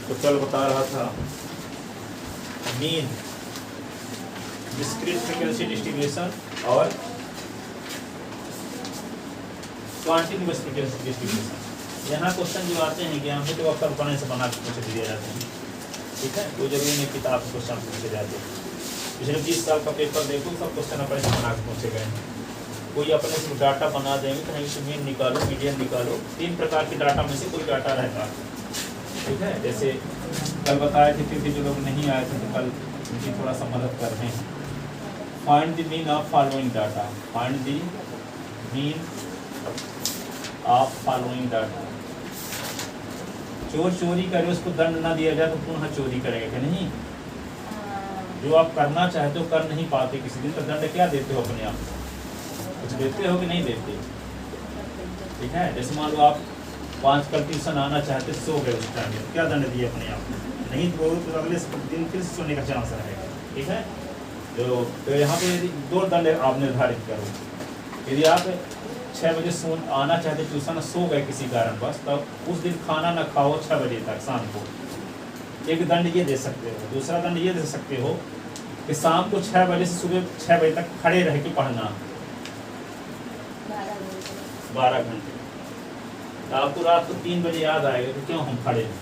तो कल बता रहा था मीन, डिस्क्रीट फ्रीक्वेंसी डिस्ट्रीब्यूशन और कॉन्टिन्यूअस फ्रीक्वेंसी डिस्ट्रीब्यूशन। यहाँ क्वेश्चन जो आते हैं कि हम तो अक्सर बने से बना के पूछे दिए जाते हैं, ठीक है, कोई जरूरी नहीं किताब से क्वेश्चन पूछे जाते हैं। पिछले 20 साल का पेपर देखो, सब क्वेश्चन अपने से बना के पूछे गए हैं। कोई अपने से डाटा बना देंगे, कहीं से मीन निकालो, मीडियन निकालो, 3 प्रकार के डाटा में से कोई डाटा रहता है, ठीक है। जैसे कल बताए थे, क्योंकि जो लोग नहीं आए थे तो कल उनकी थोड़ा सा मदद कर रहे हैं। Find the mean of following data, find the mean of following data. चोर चोरी करे, उसको दंड ना दिया जाए तो पुनः चोरी करेगा कि नहीं? जो आप करना चाहते हो कर नहीं पाते किसी दिन, तो दंड क्या देते हो अपने आप? कुछ देते हो कि नहीं देते? ठीक है। जैसे मान लो आप 5 कल ट्यूशन आना चाहते, सो गए उस टाइम में, क्या दंड दिए अपने आप? नहीं तो अगले दिन फिर सोने का चांस रहेगा, ठीक है। तो यहाँ पे 2 दंड आप निर्धारित करो। यदि आप 6 बजे आना चाहते ट्यूशन, सो गए किसी कारण बस, तब उस दिन खाना ना खाओ 6 बजे तक शाम को, एक दंड ये दे सकते हो। दूसरा दंड ये दे सकते हो कि शाम को 6 बजे से सुबह 6 बजे तक खड़े रह के पढ़ना 12 घंटे। तो आपको रात को 3 बजे याद आएगा कि क्यों हम खड़े हैं,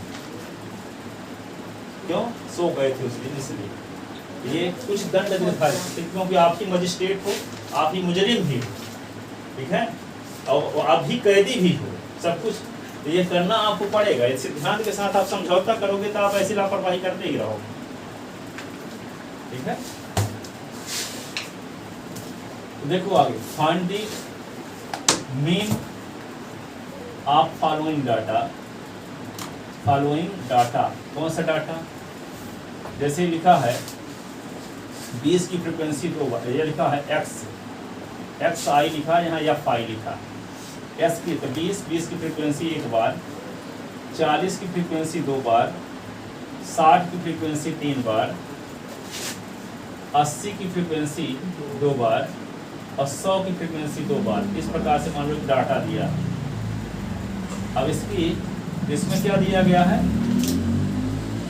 क्यों सो गए थे उस दिन, इसलिए ये कुछ दंड निर्धारित, क्योंकि आप ही मजिस्ट्रेट हो, आप ही मुजरिम भी हो, ठीक है, और आप भी कैदी भी हो, सब कुछ तो ये करना आपको पड़ेगा। इस सिद्धांत के साथ आप समझौता करोगे तो आप ऐसी लापरवाही करते ही रहोगे, ठीक है। तो देखो आगे, find the mean of following data. Following data, कौन सा डाटा? जैसे लिखा है 20 की फ्रीक्वेंसी 2 बार, ये लिखा है एक्स आई लिखा है यहाँ, एफ आई लिखा, एस की तो 20 की फ्रीक्वेंसी 1 बार, 40 की फ्रीक्वेंसी 2 बार, 60 की फ्रीक्वेंसी 3 बार, 80 की फ्रीक्वेंसी 2 बार और 100 की फ्रीक्वेंसी 2 बार। इस प्रकार से मान लो डाटा दिया। अब इसमें क्या दिया गया है?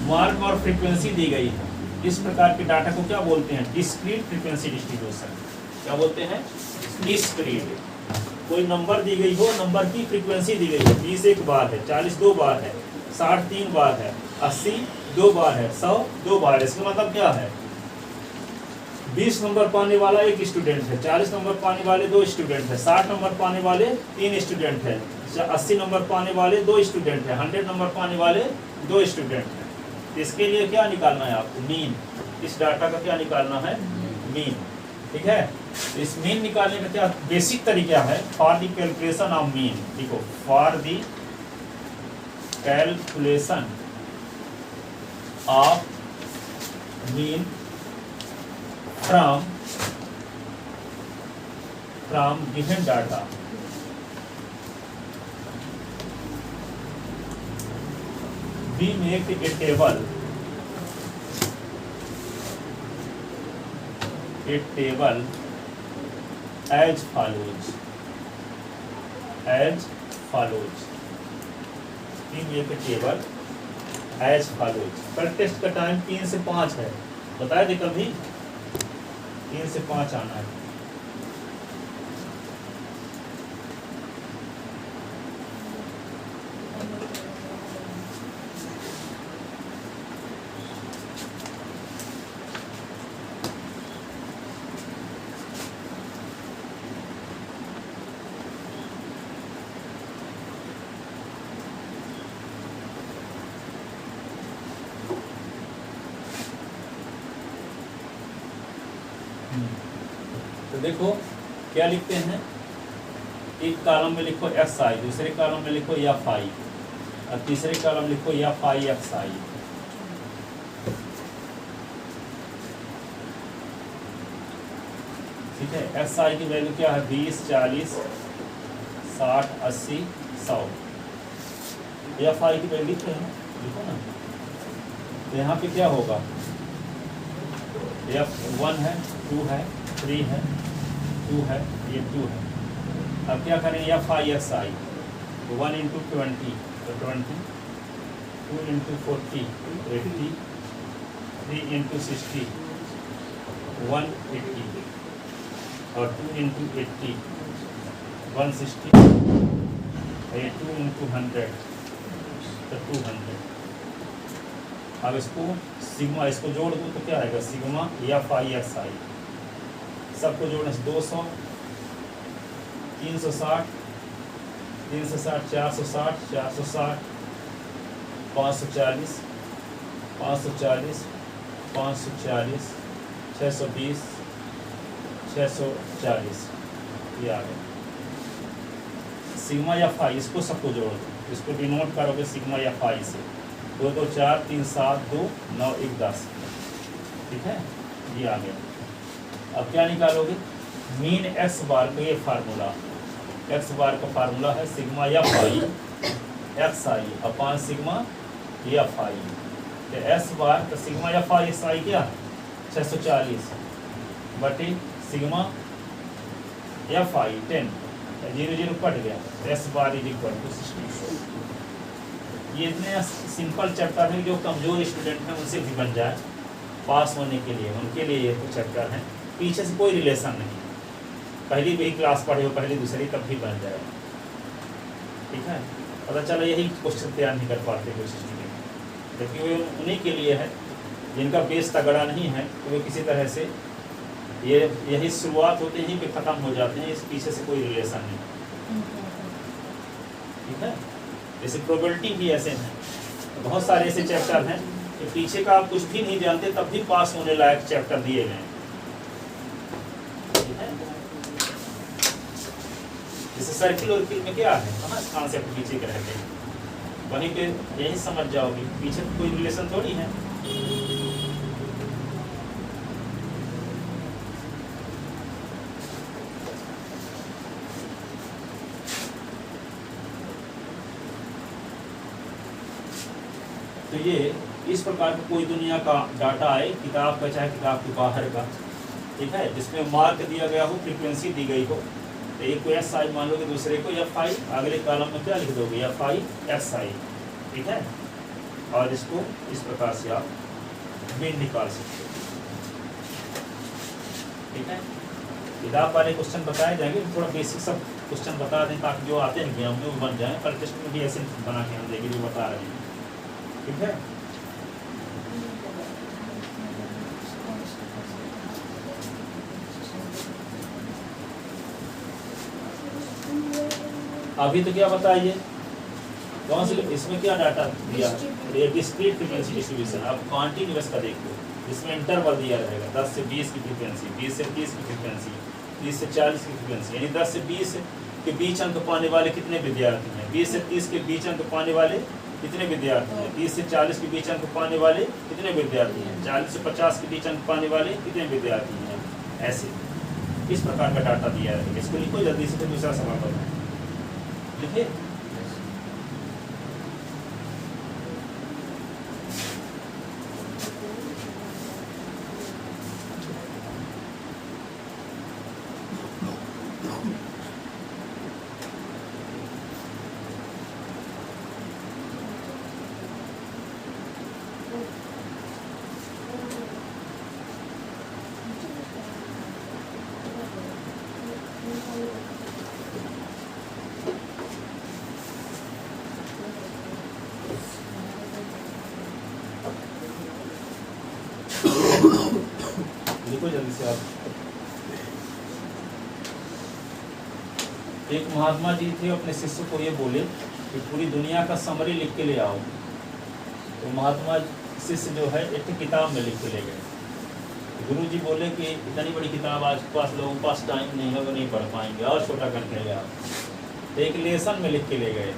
मार्क और फ्रीक्वेंसी दी गई है। इस प्रकार के डाटा को क्या बोलते हैं? Discrete frequency distribution. क्या बोलते हैं? डिस्क्रीट। कोई नंबर दी गई हो, नंबर की फ्रीक्वेंसी दी गई है, 20 1 बार है, 40 2 बार है, 60 3 बार है, 80 2 बार है, 100 2 बार है। इसका मतलब क्या है? 20 नंबर पाने वाला 1 स्टूडेंट है, 40 नंबर पाने वाले 2 स्टूडेंट है, 60 नंबर पाने वाले 3 स्टूडेंट है, 80 नंबर पाने वाले 2 स्टूडेंट है, 100 नंबर पाने वाले 2 स्टूडेंट है। इसके लिए क्या निकालना है आपको? मीन। इस डाटा का क्या निकालना है? मीन, ठीक है। इस मीन निकालने का क्या बेसिक तरीका है? For the calculation of mean, देखो, for the calculation of mean from given data, we make a table as follows, we make a table as follows। पर टेस्ट का टाइम 3 से 5 है, बताया थे कभी? 3 से 5 आना है। तो देखो क्या लिखते हैं, एक कॉलम में लिखो एस आई, दूसरे कॉलम में लिखो एफ आई और तीसरे कॉलम लिखो एफ आई एक्स आई। ठीक है। एस आई की वैल्यू क्या है? 20, 40, 60, 80, 100। एफ आई की वैल्यू लिखते हैं, लिखो ना। तो यहाँ पे क्या होगा? F1 है, 2 है, 3 है, 2 है, ये 2 है। अब क्या करेंगे? एफ आई एक्स आई, 1 × 20 तो 20, 2 into 40 80, 3 into 60 180 और 2 into 80 160 और ये 2 into 100 तो 200। अब इसको सिग्मा, इसको जोड़ दूँ तो क्या आएगा, सिग्मा एफ आई एक्स आई, सबको जोड़ने से 200 360 360 460 460 540 540 540 620 640, ये आ गया सिग्मा या फाई। इसको सबको जोड़ दो, इसको डिनोट करोगे सिग्मा या फाई से, 2 2 4 3 7 2 9 1 10, ठीक है, ये आ गया। अब क्या निकालोगे, मीन एक्स बार का ये फार्मूला, एक्स बार का फार्मूला है सिग्मा या phi x I upon sigma या फाई, तो एस बार का सिग्मा या फाई एक्स आई क्या 640 बटे सिग्मा या फाई 10, 0 0 कट गया, S bar is equal to 64। ये इतने सिंपल चैप्टर है जो कमजोर स्टूडेंट हैं उनसे भी बन जाए पास होने के लिए, उनके लिए ये तो चैप्टर है, पीछे से कोई रिलेशन नहीं, पहली भी क्लास पढ़े हो पहली दूसरी तब भी बन जाए, ठीक है। पता चला यही क्वेश्चन तैयार नहीं कर पाते कुछ स्टूडेंट, जबकि वो उन्हीं के लिए है जिनका बेस तगड़ा नहीं है, तो वे किसी तरह से ये यही शुरुआत होते ही पे ख़त्म हो जाते हैं, इस पीछे से कोई रिलेशन नहीं, ठीक है। जैसे प्रोबेबिलिटी भी ऐसे हैं, बहुत सारे ऐसे चैप्टर हैं कि पीछे का आप कुछ भी नहीं जानते तब भी पास होने लायक चैप्टर दिए गए हैं, ठीक है। जैसे सर्किल और में क्या है, कहाँ कॉन्सेप्ट पीछे के रहते हैं, वहीं पे यही समझ जाओगे, पीछे कोई रिलेशन थोड़ी है। तो ये इस प्रकार का कोई दुनिया का डाटा आए, किताब का चाहे किताब के बाहर का, ठीक है, जिसमें मार्क दिया गया हो, फ्रीक्वेंसी दी गई हो, तो एक को एस आई मान लो कि दूसरे को एफ आई, अगले कॉलम में क्या लिख दोगे एफ आई एक्स आई, ठीक है, और इसको इस प्रकार से आप मीन निकाल सकते हो, ठीक है। किताब वाले क्वेश्चन बताए जाएंगे, थोड़ा बेसिक सब क्वेश्चन बता दें ताकि जो आते हैं एग्जाम में वो बन जाए, पर टेस्ट में भी ऐसे बना के हम देंगे जो बता रहे हैं, ठीक है। अभी तो क्या बताइए, कौन से इसमें क्या डाटा दिया, डिस्क्रीट फ्रीक्वेंसी डिस्ट्रीब्यूशन। अब कॉन्टिन्यूअस का देखो, इसमें इंटरवल दिया रहेगा 10 से 20 की फ्रीक्वेंसी, 20 से 30 की फ्रीक्वेंसी, 30 से 40 की फ्रीक्वेंसी, यानी 10 से 20 के बीच अंक पाने वाले कितने विद्यार्थी हैं, 20 से 30 के बीच अंक पाने वाले कितने विद्यार्थी हैं, 30 से 40 के बीच अंक पाने वाले कितने विद्यार्थी हैं, 40 से 50 के बीच अंक पाने वाले कितने विद्यार्थी हैं, ऐसे इस प्रकार का डाटा दिया रहेगा। इसको लिखो जल्दी से, फिर दूसरा सवाल बताएं, लिखिए। लिखो जल्दी से आप। एक महात्मा जी थे, अपने शिष्य को ये बोले कि पूरी दुनिया का समरी लिख के ले आओ, तो महात्मा शिष्य जो है एक किताब में लिख के ले गए। गुरु जी बोले कि इतनी बड़ी किताब आज के पास लोगों के पास टाइम नहीं है, वो नहीं पढ़ पाएंगे, और छोटा करके ले आओ। तो एक लेसन में लिख के ले गए,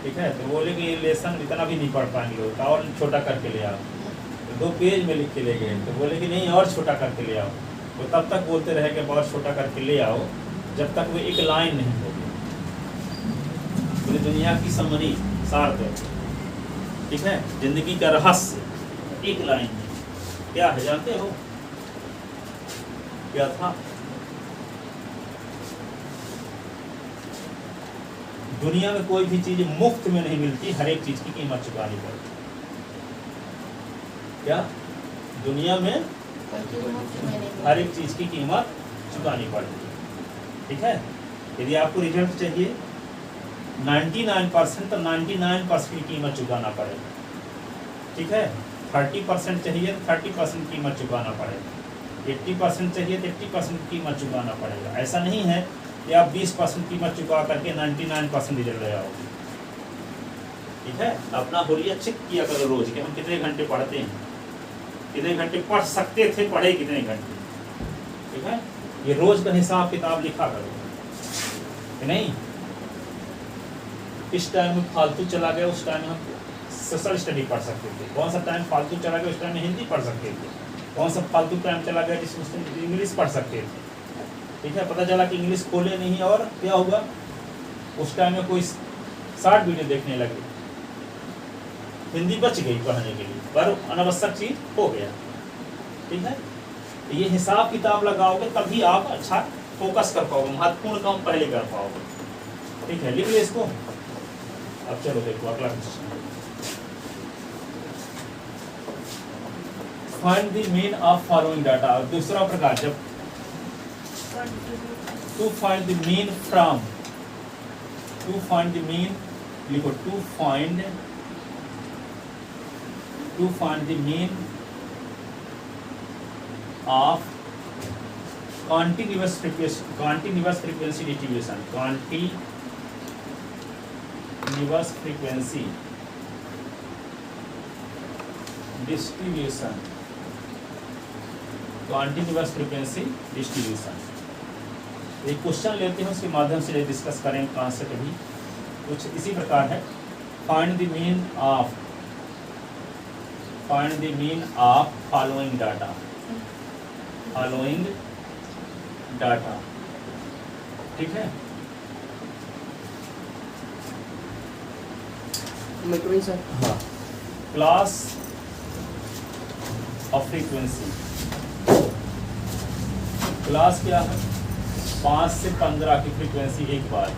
ठीक है, तो बोले कि ये लेसन इतना भी नहीं पढ़ पाएंगे लोग, और छोटा करके ले आओ। 2 पेज में लिख के ले गए, तो बोले कि नहीं और छोटा करके ले आओ। वो तब तक बोलते रहे कि बहुत छोटा करके ले आओ जब तक वो एक लाइन नहीं होगी, पूरी दुनिया की समरी सार दो, ठीक है, जिंदगी का रहस्य एक लाइन में क्या है जानते हो क्या था? दुनिया में कोई भी चीज मुफ्त में नहीं मिलती, हर एक चीज की कीमत चुकानी पड़ती। क्या दुनिया में हर एक चीज की कीमत चुकानी पड़ेगी, ठीक है। यदि आपको रिजल्ट चाहिए 99% तो 99% की कीमत चुकाना पड़ेगा, ठीक है। 30% चाहिए तो 30% कीमत चुकाना पड़ेगा, 80% चाहिए तो 80% कीमत चुकाना पड़ेगा। ऐसा नहीं है कि आप 20% कीमत चुका करके 99% रिजल्ट ले आओ, ठीक है। अपना हुलिया चेक किया करो रोज कि हम कितने घंटे पढ़ते हैं, कितने घंटे पढ़ सकते थे, पढ़े कितने घंटे, ठीक है। ये रोज का हिसाब किताब लिखा करो कि नहीं इस टाइम में फालतू चला गया, उस टाइम में हम सोशल स्टडी पढ़ सकते थे, कौन सा टाइम फालतू चला गया उस टाइम में हिंदी पढ़ सकते थे, कौन सा फालतू टाइम चला गया जिसमें इंग्लिश पढ़ सकते थे, ठीक है। पता चला कि इंग्लिश खोले नहीं और क्या हुआ, उस टाइम में कोई शॉर्ट वीडियो देखने लगे, हिंदी बच गई पढ़ने के लिए, पर अनावश्यक चीज हो गया, ठीक है। ये हिसाब किताब लगाओगे तभी आप अच्छा फोकस कर पाओगे, महत्वपूर्ण काम पहले कर पाओगे, ठीक है। लिख लो इसको। अब चलो देखो अगला question, find the mean of following data. दूसरा प्रकार, जब to find the mean from, to find the mean लिखो, to find the mean of continuous frequency distribution, continuous frequency distribution। एक क्वेश्चन लेते हैं, उसके माध्यम से डिस्कस करें कॉन्सेप्ट भी कुछ इसी प्रकार है। Find the mean of following data, ठीक है। हाँ, क्लास ऑफ फ्रीक्वेंसी, क्लास क्या है, 5 से 15 की फ्रीक्वेंसी एक बार,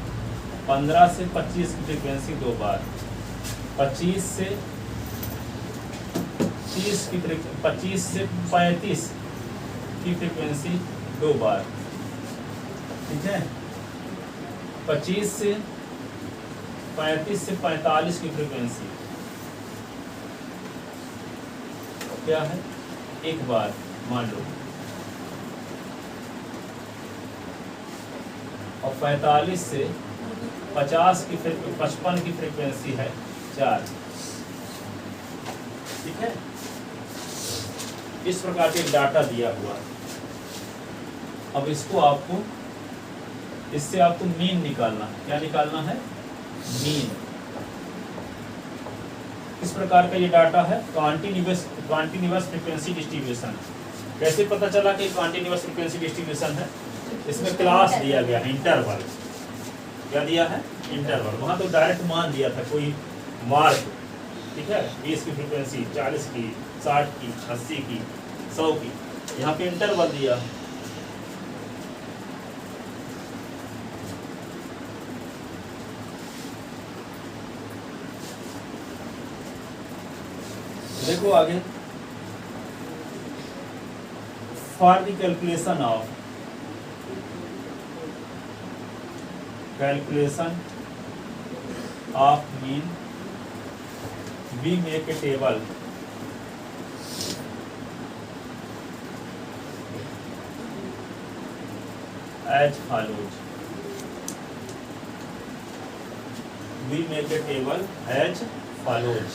15 से 25 की फ्रीक्वेंसी दो बार, 25 से 35 की फ्रीक्वेंसी दो बार, ठीक है। 25 से 35 से 45 की फ्रीक्वेंसी क्या है, एक बार मान लो, और 45 से 55 की फ्रीक्वेंसी है 4, ठीक है। इस प्रकार के डाटा दिया हुआ है। अब इसको आपको, इससे आपको मीन निकालना है। क्या निकालना है, मीन। इस प्रकार का ये डाटा है, कॉन्टिन्यूअस फ्रीक्वेंसी डिस्ट्रीब्यूशन। कैसे पता चला कि कॉन्टिन्यूअस फ्रीक्वेंसी डिस्ट्रीब्यूशन है, इसमें क्लास दिया गया है, इंटरवल। क्या दिया है, इंटरवल। वहां तो डायरेक्ट मान दिया था, कोई मार्क, ठीक है, 20 की फ्रीक्वेंसी, 40 की, 60 की, 80 की, 100 की। यहाँ पे इंटरवल दिया। देखो आगे, for the calculation of mean we make a table as follows, we make a table as follows,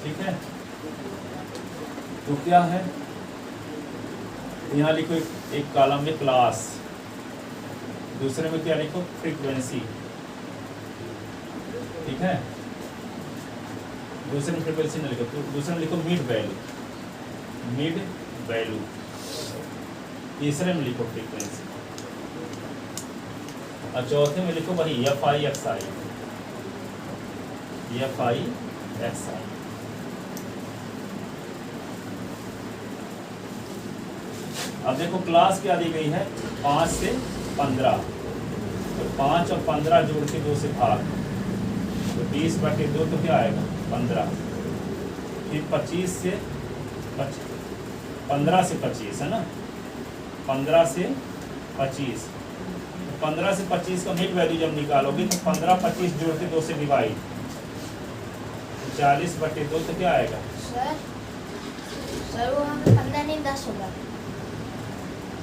ठीक है। तो क्या है, यहाँ लिखो एक कॉलम में क्लास, दूसरे में क्या लिखो, फ्रीक्वेंसी, ठीक है। दूसरे में फ्रीक्वेंसी न लिखो, तो दूसरे में लिखो मिड वैल्यू, तीसरे में लिखो फ्रीक्वेंसी, और चौथे में लिखो वही FI/XI। अब देखो क्लास क्या दी गई है, 5 से 15, तो 5 और 15 जोड़ के 2 से भाग, तो 20/2 तो क्या आएगा 15। फिर 15 से 25 है ना, 15 से 25, 15 से 25 का मिड वैल्यू जब निकालोगे तो 15 25 जोड़ के 2 से डिवाइड, 40/2 तो क्या आएगा सर वो वहाँ पे 15 नहीं 10 होगा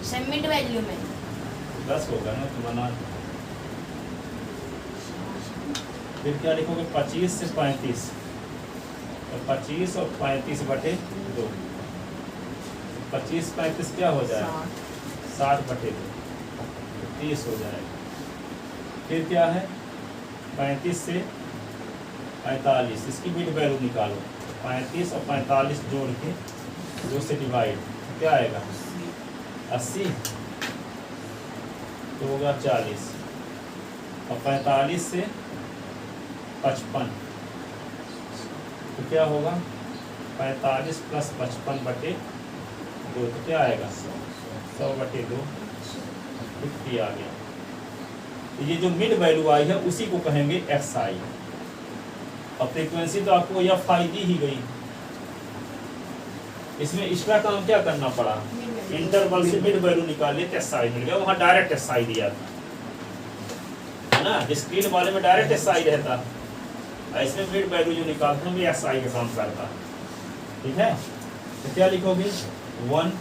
सर मिड वैल्यू में 10 होगा ना तुम्हारा। फिर क्या लिखोगे 25 से 35, तो 25 और 35/2, 25 35 क्या हो जाएगा 60/2, 30 हो जाएगा। फिर क्या है 35 से 45, इसकी मिड वैल्यू निकालो, 35 और 45 जोड़ के 2 से डिवाइड, क्या आएगा 80, तो होगा 40, और 45 से 55, तो क्या होगा 45 + 55/2, तो क्या आएगा 100/2, 50 आ गया। तो ये जो मिड वैल्यू आई है उसी को कहेंगे XI। और फ्रीक्वेंसी तो आपको FI दी ही गई, इसमें एक्स्ट्रा काम क्या करना पड़ा, इंटरवल से मिड वैल्यू निकाले तो SI मिल गया, वहाँ डायरेक्ट SI दिया था है ना, डिस्क्रीट वाले में डायरेक्ट SI रहता, इसमें मिड वैल्यू जो निकालते हैं वो SI का काम करता। ठीक है, तो क्या लिखोगे 1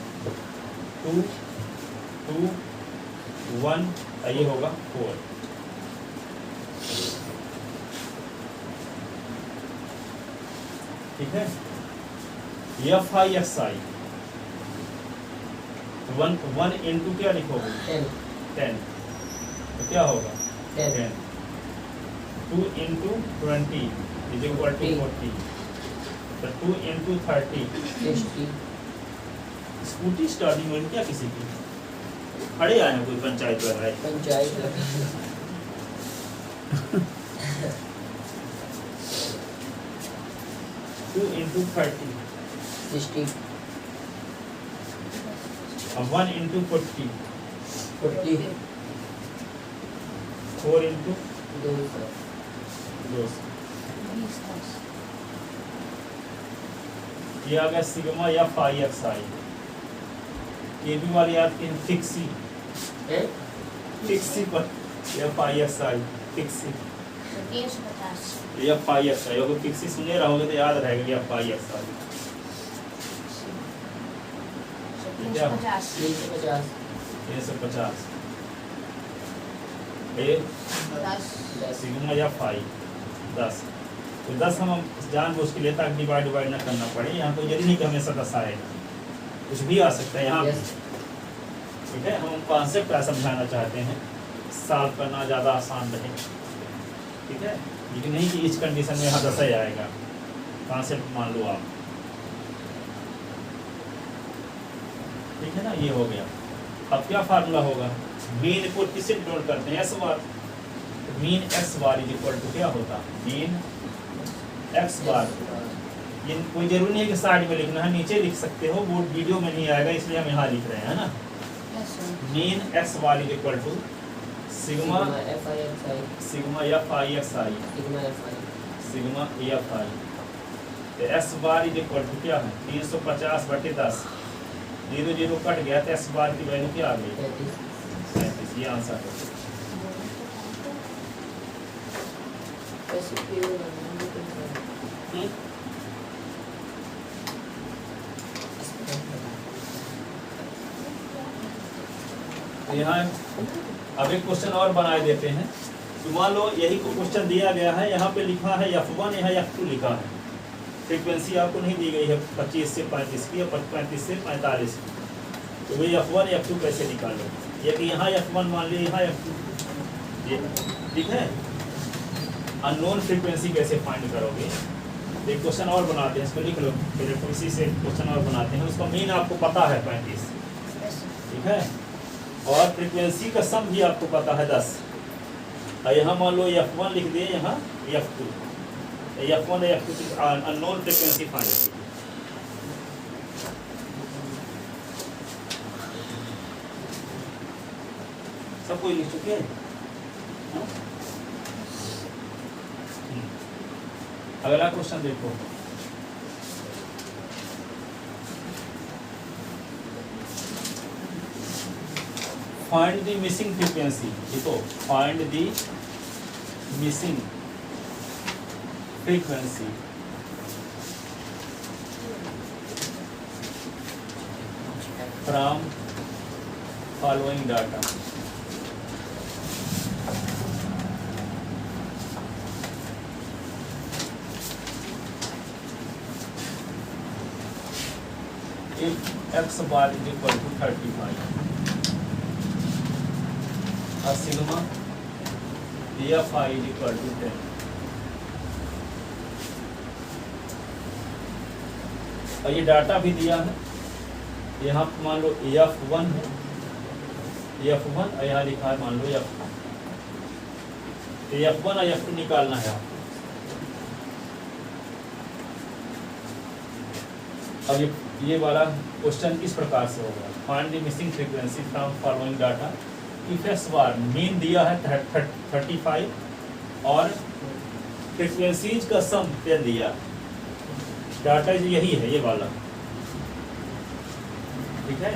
2 2 1, ये होगा 4। ठीक है, FI XI 1 into क्या लिखोगे 10, तो क्या होगा 10, 2 into 20 = 40, तो 2 into 30 स्कूटी स्टार्टिंग में क्या किसी की खड़े आए हैं, कोई पंचायत लग रहा है, पंचायत लगा 2 into 30, 60 और 1 into 40, 40 4 into 2 2, ये आ गया सिग्मा FI XI। ये भी वाली याद की फिक्सी पर FI XI fixie, 350 FI XI अगर फिक्सी सुने रहोगे तो याद रहेगा FI XI। 350 350 ये 10 सिग्मा FI 10, तो 10 हम जानबूझ के लिए ताकि डिवाइड ना करना पड़े, यहाँ तो जरूरी नहीं कि हमेशा 10 आएगा, कुछ भी आ सकता है यहाँ। ठीक है, हम कॉन्सेप्ट क्या समझाना चाहते हैं, सॉल्व करना ज़्यादा आसान रहे। ठीक है, लेकिन नहीं कि इस कंडीशन में यहाँ 10 ही आएगा, कॉन्सेप्ट मान लो आप। ठीक है ना, ये हो गया। अब क्या फार्मूला होगा, मीन को किससे डिनोट करते हैं S बार, मीन X बार = क्या होता है मीन X बार। ये कोई जरूरी नहीं है कि साइड में लिखना है, नीचे लिख सकते हो, वो वीडियो में नहीं आएगा इसलिए हम यहाँ लिख रहे हैं, है ना। मीन X बार = सिग्मा FI XI, तो S बार = क्या है 350/10, 0 0 कट गया तो S बार की वैल्यू क्या आ गई 35, ये आंसर है। तो यहाँ अब एक क्वेश्चन और बनाए देते हैं। तो मान लो यही को क्वेश्चन दिया गया है, यहाँ पे लिखा है F1, यहाँ F2 लिखा है, फ्रीक्वेंसी आपको नहीं दी गई है 25 से 35 की या 35 से 45, तो वही F1 F2 कैसे निकालो, ये कि यहाँ F1 मान लिया, यहाँ F2, ये ठीक है। अननोन फ्रीक्वेंसी कैसे फाइंड करोगे, एक क्वेश्चन और बनाते हैं, इसको लिख लो, फिर इसी से क्वेश्चन और बनाते हैं। उसका मीन आपको पता है 35, ठीक है, और फ्रीक्वेंसी का सम भी आपको पता है 10। और यहाँ मान लो F1 लिख दिए, यहाँ F2, F1 F2 की अननोन फ्रीक्वेंसी फाइंड कीजिए। सब कोई लिख चुके हैं। अगला क्वेश्चन देखो, फाइंड द मिसिंग फ्रीक्वेंसी। देखो, find the missing frequency from following data. If x bar is equal to 35, a sigma fi is equal to 10. और ये डाटा भी दिया है, यहाँ मान लो f1 है, f1 और यहाँ लिखा है मान लो f2। f1 और f2 निकालना है आपको। अब ये वाला क्वेश्चन इस प्रकार से होगा, find the missing frequency from following data. If x bar mean दिया है 35 और फ्रीक्वेंसीज का सम 10 दिया। डाटा यही है, ये वाला, ठीक है।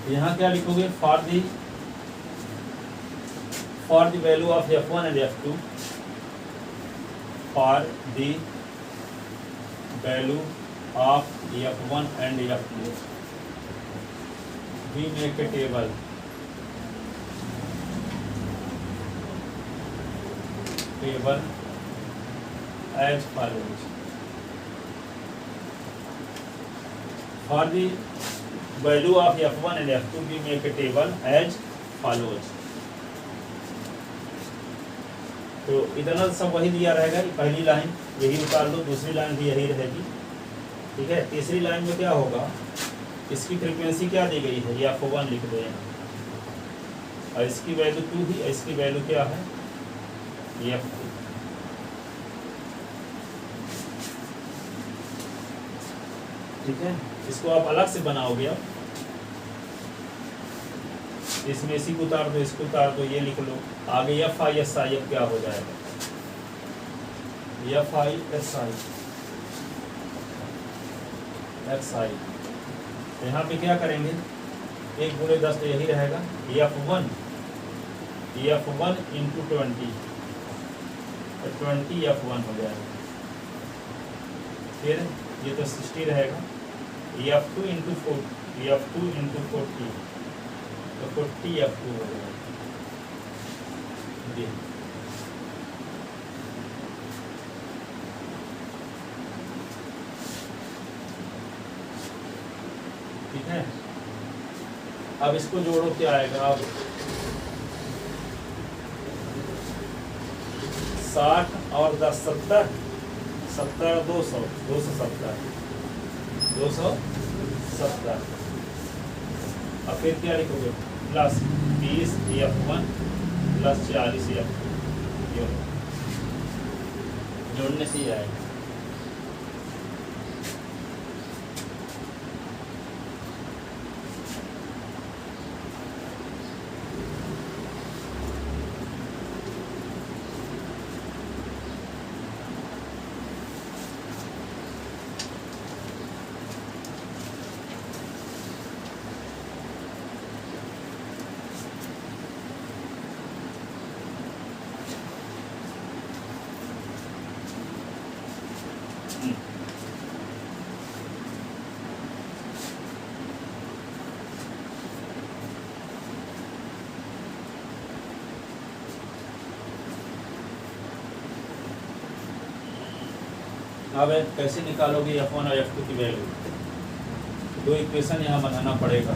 यहाँ क्या लिखोगे, for the value of f1 and f2, for the value of f1 and f2 we make a table as follows. For the value of f1 and f2 we make a table as follows. तो इतना सब वही दिया रहेगा, पहली line यही उतार दो, दूसरी लाइन भी यही रहेगी, ठीक है। तीसरी लाइन में क्या होगा, इसकी फ्रीक्वेंसी क्या दी गई है, या f1 लिख दो यहाँ, और इसकी वैल्यू 2 ही, इसकी वैल्यू क्या है, f2। ठीक है, इसको आप अलग से बनाओगे। अब इसमें इसी को उतार दो, इसको उतार दो, ये लिख लो। आगे fi si अब क्या हो जाएगा, fi si यहाँ पे क्या करेंगे, 1 गुणे 10 तो यही रहेगा, f1 इंटू 20, 20 f1 हो जाएगा। फिर ये तो 60 रहेगा, f2 इंटू 40, तो 40 f2 हो जाएगा। ठीक है, अब इसको जोड़ो, क्या आएगा, अब 60 और 10 70, 270। अब फिर क्या लिखोगे, प्लस 20 f1 प्लस 40 f2, जोड़ने से ही आएगा। अब कैसे निकालोगे f1 और f2 की वैल्यू, दो इक्वेशन यहाँ बनाना पड़ेगा।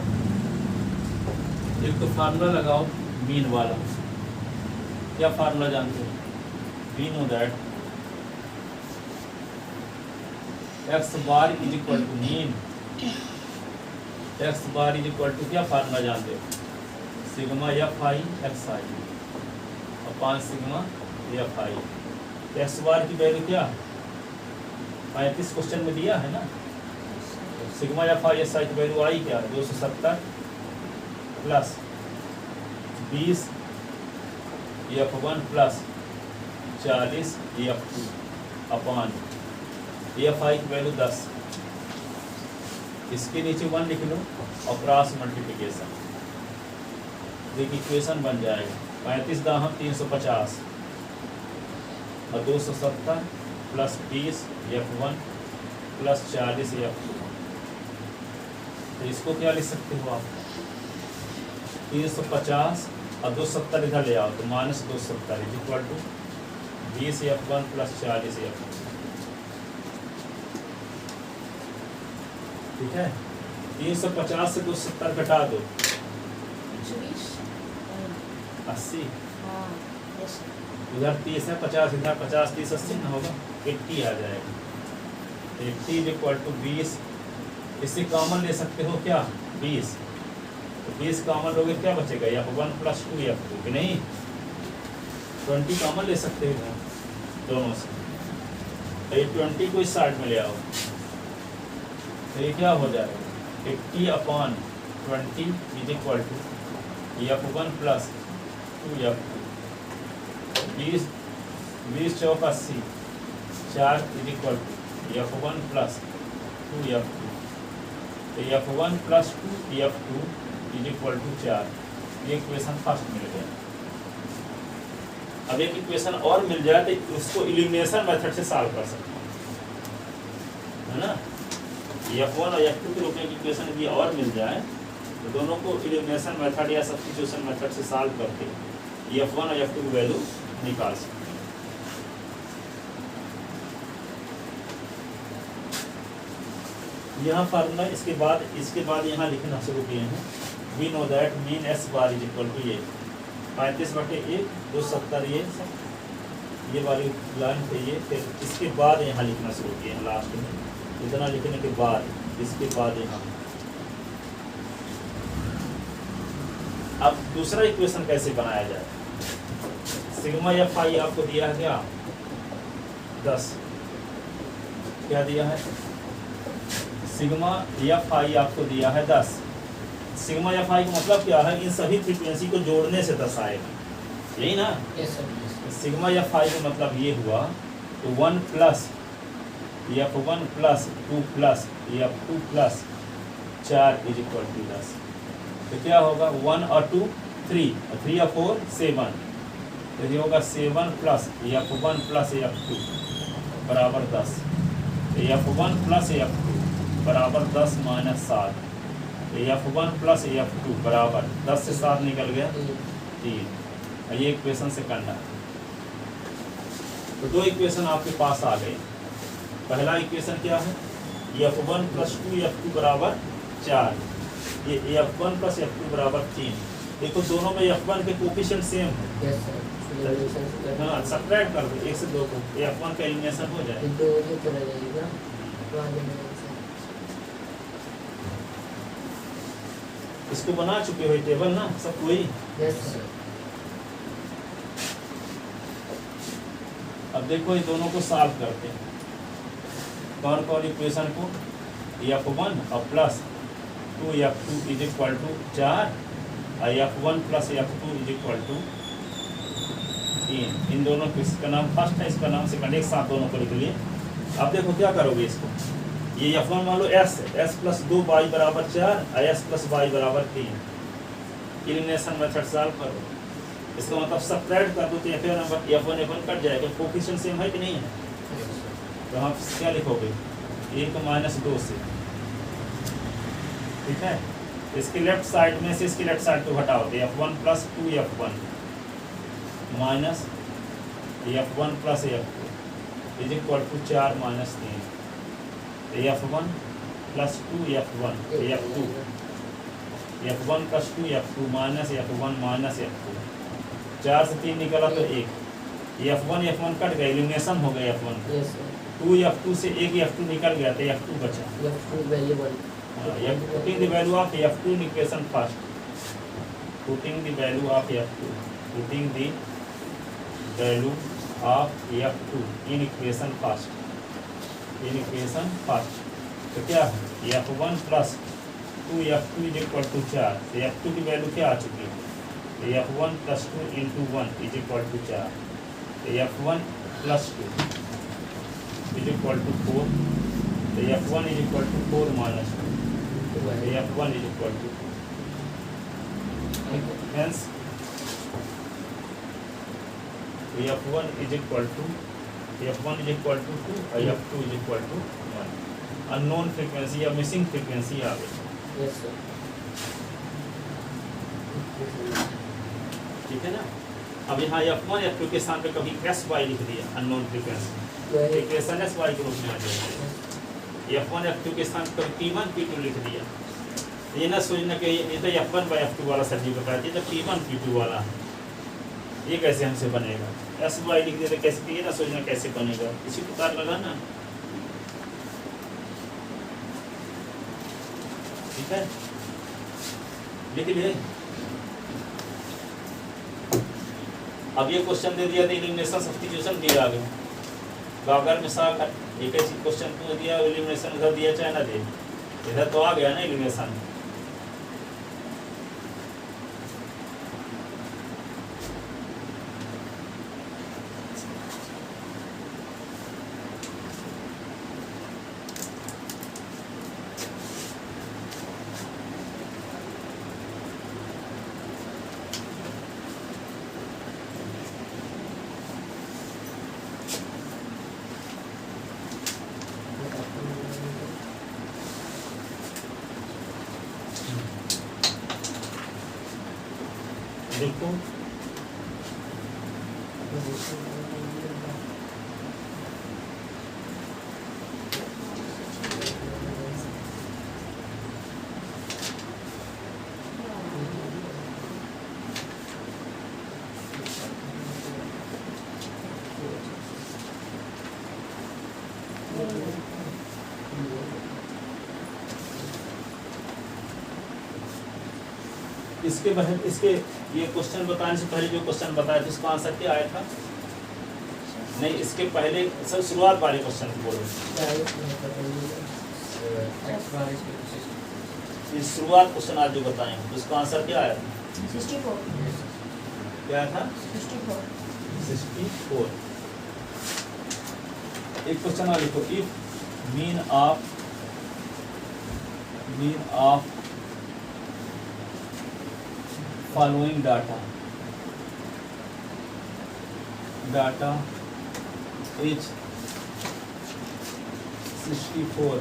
एक तो फार्मूला लगाओ मीन वाला, क्या फार्मूला जानते हो, we know that x bar is equal to mean, x bar is equal to, क्या फार्मूला जानते हो, sigma fi xi upon sigma F I. X bar की वैल्यू क्या 35 क्वेश्चन में दिया है ना। Sigma F I S I की वैल्यू आई क्या है 270 plus 20 F one plus 40 F two upon F I की वैल्यू 10। इसके नीचे 1 लिख लो और क्रॉस मल्टीप्लिकेशन, देखिए इक्वेशन बन जाएगा 35 दाहम 350 और 270 plus 20 F one plus 40 F two. तो इसको क्या लिख सकते हो आप 350 और 270 इधर ले आओ तो minus 270 is equal to 20 F one plus 40 F two. ठीक है 350 से 270 घटा दो 80, हाँ यस उधर 30 है 50 इधर 50 30 80 ना होगा 80 आ जाएगा। 80 इज इक्वल टू 20। इससे कॉमन ले सकते हो क्या 20, तो 20 कॉमन लोगे क्या बचेगा F one plus 2 F to कि नहीं 20 कॉमन ले सकते हो दोनों से। तो ये 20 को इस साइड में ले आओ तो ये क्या हो जाएगा 80 upon 20 is equal to F one plus 2 F two. 20 चौक 80 4 is equal to F one plus 2 F two. तो F one plus 2 F two is equal to 4। ये इक्वेशन फर्स्ट मिल गया। अब एक इक्वेशन और मिल जाए तो उसको इलिमिनेशन मेथड से सॉल्व कर सकते है ना। एफ वन और एफ टू के रूप में इक्वेशन यदि और मिल जाए तो दोनों को इलिमिनेशन मेथड या सब्स्टिट्यूशन मेथड से सॉल्व करके एफ वन और एफ टू की वैल्यू निकाल सकते हैं। यहाँ फार्मूला इसके बाद यहाँ लिखना शुरू किए हैं। We know that mean S bar is equal to ये 35/1 270 ये वाली लाइन पे ये, फिर इसके बाद यहाँ लिखना शुरू किए हैं लास्ट में। इतना लिखने के बाद इसके बाद यहाँ अब दूसरा इक्वेशन कैसे बनाया जाए। सिग्मा एफ आई आपको दिया है क्या 10, क्या दिया है सिग्मा एफ आई आपको दिया है 10। सिग्मा एफ आई का मतलब क्या है इन सभी फ्रीक्वेंसी को जोड़ने से 10 आएगा, यही ना। Yes sir. Sigma F I का मतलब ये हुआ तो 1 plus F one plus 2 plus F two plus 4 is equal to 10। तो क्या होगा 1 और 2 3 और 3 और 4 7, तो ये होगा 7 plus F one plus F to बराबर 10। F one plus F to बराबर 10 minus 7। F one plus F to बराबर 10 से 7 निकल गया 3। ये इक्वेशन से करना है। तो दो इक्वेशन आपके पास आ गए। पहला इक्वेशन क्या है F one plus 2 F to बराबर 4, ये F one plus F to बराबर 3। देखो दोनों में एफ वन के कोफिशिएंट सेम है। Yes sir. हाँ सब्ट्रैक्ट कर दो 1 से 2 को, एफ वन का एलिमिनेशन हो जाए। तो ये चला जाएगा बाद में सर। इसको बना चुके हो टेबल ना सब कोई। Yes sir. अब देखो ये दोनों को सॉल्व करते हैं। कौन इक्वेशन को एफ वन और plus 2 F two is equal to 4 और F one plus F two is equal to 3। इन दोनों को, इसका नाम फर्स्ट है इसका नाम सेकंड, एक साथ दोनों को लिख लिए। अब देखो क्या करोगे इसको, ये एफ वन मान लो एस है, एस प्लस 2 वाई बराबर 4 और एस प्लस वाई बराबर 3। एलिमिनेशन मेथड सॉल्व करो। इसका मतलब सब्ट्रैक्ट कर दो तो एफ वन कट जाएगा। कोफिशिएंट सेम है कि नहीं है। तो आप क्या लिखोगे 1 माइनस 2 से, ठीक है। इसके लेफ्ट साइड में से इसके लेफ्ट साइड को घटाओ तो F one plus 2 F one minus F one plus F two is equal to 4 minus 3। F one plus 2 F one F two, F one plus 2 F two minus F one minus F two. 4 से 3 निकला तो 1। F one cut गया, elimination हो गया F one. Yes sir. 2 F two से एक F two निकल गया तो एफ टू बचा। F two valuable. Putting the value of F two in equation first. Putting the value of F two, putting the value of F2 in equation first, in equation first. तो क्या है F1 plus 2F2 is equal to 4। तो F2 की value क्या आ चुकी है, तो F1 plus 2 into 1 is equal to 4। तो F1 plus 2 is equal to 4। तो F1 is equal to 4 minus 2। तो F1 is equal to hence F1 is equal to 2 और F2 is equal to 1। Unknown frequency या missing frequency आ गई, yes sir. ठीक है ना। अब यहाँ F1 F2 के स्थान पे कभी SY लिख दिया, अननोन फ्रीक्वेंसी इक्वेशन SY के रूप में आ जाएगा। F1 F2 के स्थान पे कभी P1 P2 लिख दिया। ये ना सोचना कि ये तो F1 बाई F2 वाला सर जी बताया, ये तो P1 P2 वाला है, ये कैसे हमसे बनेगा। SY लिख दिया तो कैसे, ये ना सोचना कैसे बनेगा, इसी प्रकार लगाना, ठीक है। लिख लिए। अब ये क्वेश्चन दे दिया था एलिमिनेशन सब्स्टिट्यूशन दिया आगे गागर में साग एक ऐसी क्वेश्चन को दिया, एलिमिनेशन इधर दिया चाहे ना दे, इधर तो आ गया ना एलिमिनेशन। देखो इसके पहले, इसके ये क्वेश्चन बताने से पहले जो क्वेश्चन बताया था उसका आंसर क्या आया था? नहीं, इसके पहले सब शुरुआत वाले क्वेश्चन को बोलो। ये शुरुआत क्वेश्चन आज जो बताए उसका आंसर क्या आया था? 64। क्या था? 64। 64। एक क्वेश्चन और लिखो, if mean of following data is 64,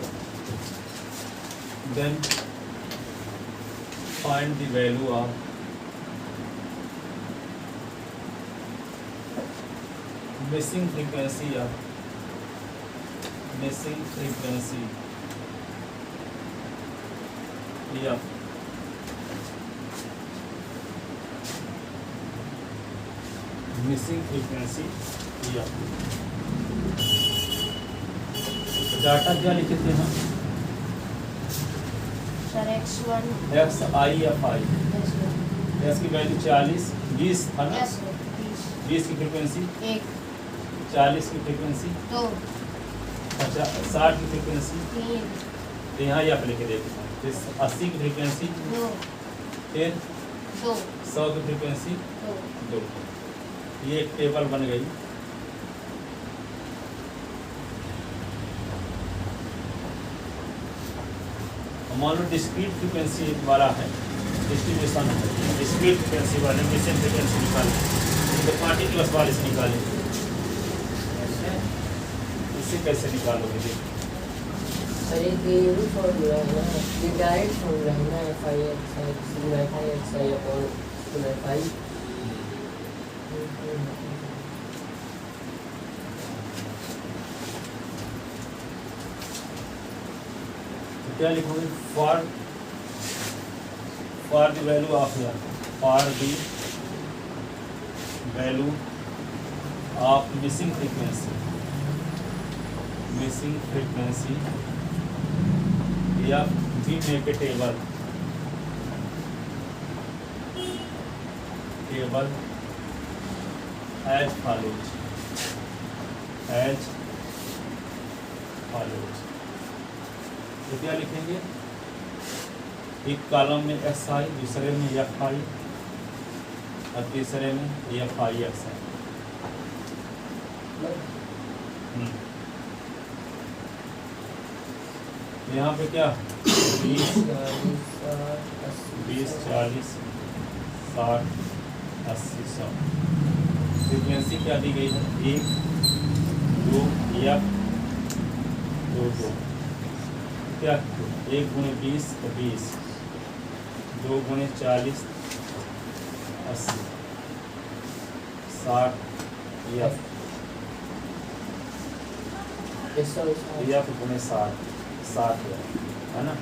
then find the value of missing frequency of missing frequency या डाटा क्या लिखे थे हम? Sir x1 x I F I, x की वैल्यू 40 20 था ना, 20 की फ्रीक्वेंसी 1 40 की फ्रीक्वेंसी 2 अच्छा 60 की फ्रीक्वेंसी 3 तो यहाँ ये आप लिखे देखो, फिर 80 की फ्रीक्वेंसी 2 फिर 2 100 की फ्रीक्वेंसी 2। 2। ये एक टेबल बन गई। मान लो डिस्क्रीट फ्रीक्वेंसी वाला है, डिस्ट्रीब्यूशन है, डिस्क्रीट फ्रीक्वेंसी वाले मिसिंग फ्रीक्वेंसी निकाले, तो पार्टिकुलर्स वाले से निकाले, इससे कैसे निकालोगे? देखो सर ये भी फॉर्मूला है ना, ये डायरेक्ट फॉर्मूला है ना, FI अपॉन क्या लिखोगे? For the value of for the value of missing frequency या we make a table as follows. As follows. तो क्या लिखेंगे, एक कॉलम में एक्स आई, दूसरे में एफ आई और तीसरे में एफ आई एक्स आई। यहाँ पे क्या 20 40 60 80 100। फ्रीक्वेंसी क्या दी गई है, 1 2 या 2 2। क्या 1 गुणे 20 तो 20, 2 गुणे 40 80 60 या गुणे 60 है ना।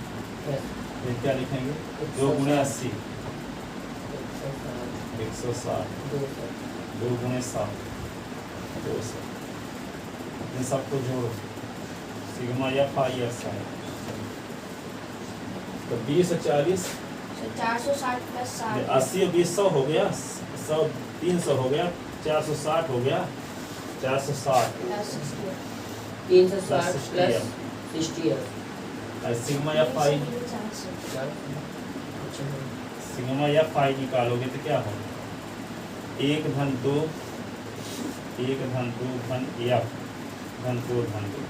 फिर क्या लिखेंगे, 2 गुणे 80 160, 2 गुणे 7 200। इन सबको जोड़ो, सिग्मा एफ आई एक्स आई। तो 20 और 40 460 प्लस 60 80 और 20 100 हो गया, 100 300 हो गया, 460 हो गया, 460 प्लस 60 360 प्लस 60 और sigma F I, sigma F आई निकालोगे तो क्या होगा, 1 धन 2 1 धन 2 धन एफ धन 2 धन 2।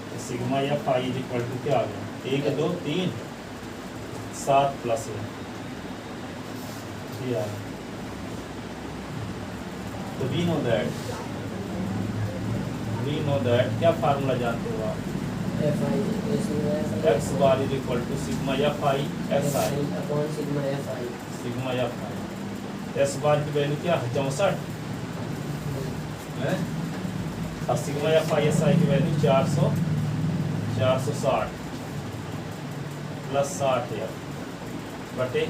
तो sigma F I equal to क्या आ गया, 1 2 3 7 प्लस ये आ गया। तो वी नो दैट क्या फार्मूला जानते हो आप, X bar is equal to sigma F I X I upon sigma F I. Sigma F I. S bar की वैल्यू क्या है, 64 है, और sigma F I S I की वैल्यू 460 प्लस 60 एफ बटे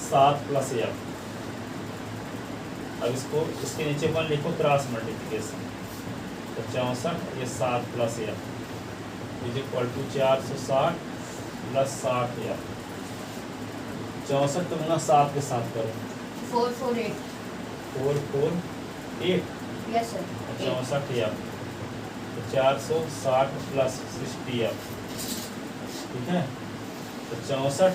7 प्लस एफ। अब इसको इसके नीचे 1 लिखो, क्रॉस मल्टीप्लिकेशन। तो 64 ये 7 plus F is equal to 460 plus 60 F. 64 तो गुना 7 के साथ करो, 448 448 यस सर 64 एफ। तो 460 प्लस 60 एफ, ठीक है। तो 64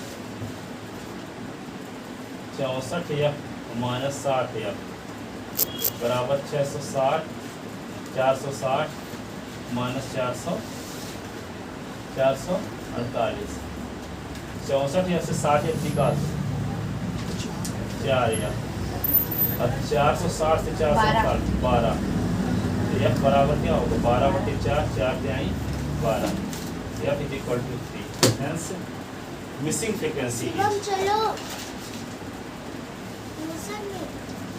एफ माइनस 60 एफ बराबर 660, 460 माइनस 448। 64 एफ से 60 एफ निकाल दो, 4 एफ। अब 460 से 460 12, एफ बराबर क्या होगा, 12 बटे 4, 4 के आई 12। F is equal to 3। Hence missing frequency हम चलो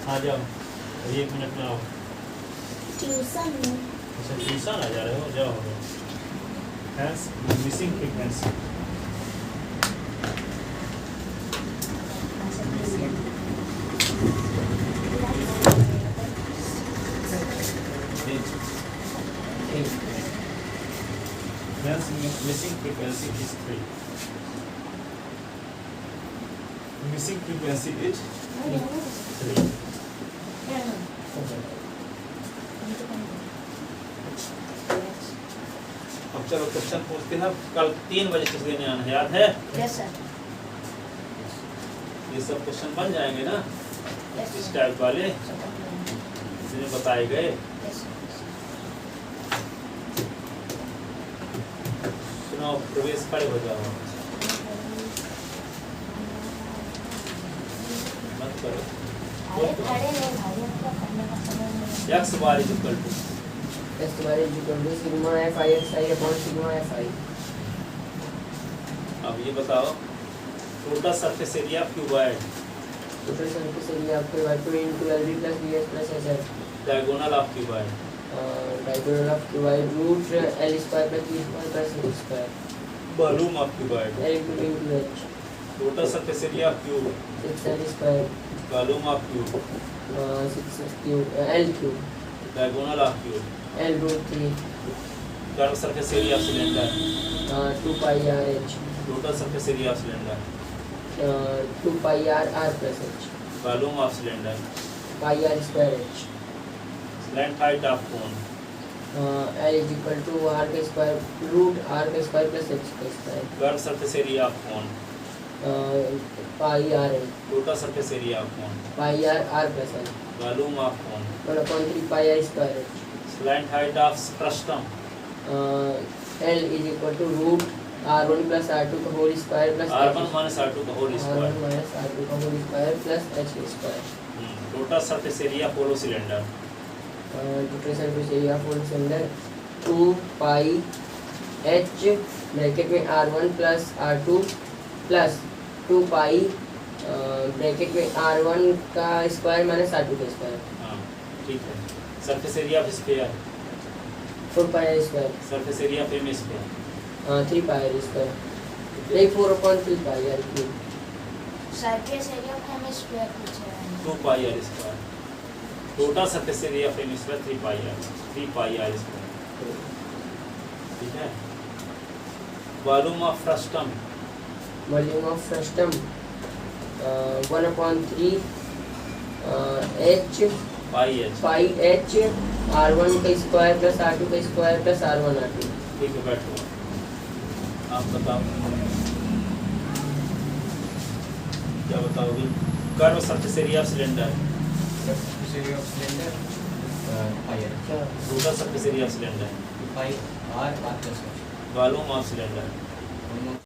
आ जाओ, 1 मिनट में आओ। ट्यूशन में अच्छा ट्यूशन आ जा रहे हो, जाओ हो गया। Hence missing frequency missing frequency is 3. Missing frequency is 3. अब चलो क्वेश्चन पूछते हैं। कल 3 बजे किस दिन आना है, याद है? यस सर ये सब क्वेश्चन बन जाएंगे ना, यस इस टाइप वाले जिन्हें बताए गए। सुनो, प्रवेश खड़े हो जाओ, मत करो। अरे खड़े नहीं भाई, आपका करने का समय नहीं है। X bar is equal to X bar is equal to sigma F I X I upon sigma F I. अब ये बताओ, total surface area cuboid, total surface area आपके by 2 * LV + BS + SF। Diagonal of cuboid, diagonal of cuboid root L² + B² + C²। Volume of cuboid, L * H। Total surface area cube, 6L²। Volume of cube, 6 L³ diagonal of cube, L √3। Curve surface area of cylinder, 2 pi r h। Total surface area of cylinder, 2 pi r r + h। Volume of cylinder, pi r² h। Length height of cone, L is equal to r का square root r का square plus h का square curve surface area of cone, pi r है total surface area of cone, pi r plus l volume of cone, 1/3 pi r square length height of frustum, L is equal to root r1 plus r2 का whole square plus r1 minus r2 का whole r1 square, minus r2 का whole square plus h square total surface area hollow cylinder, total surface area full cylinder 2 pi h bracket में r1 plus r2 plus 2 पाई bracket में r1 का square minus r2 का square हाँ ठीक है। Surface area of sphere, 4 pi square surface area of hemisphere, 3 pi square नहीं 4/3 पाई r cube surface area of hemisphere पूछा है 2 पाई r square, total surface area of hemisphere 3 pi r square, ठीक है। Volume of frustum, volume of frustum 1/3 h pi h, pi h r1 का square plus r2 का square plus r1 r2 ठीक है बैठो आप बताओ क्या बताओगे। Curve surface area of cylinder, surface area of cylinder pi r क्या total surface area of cylinder, pi r plus h volume of cylinder, almost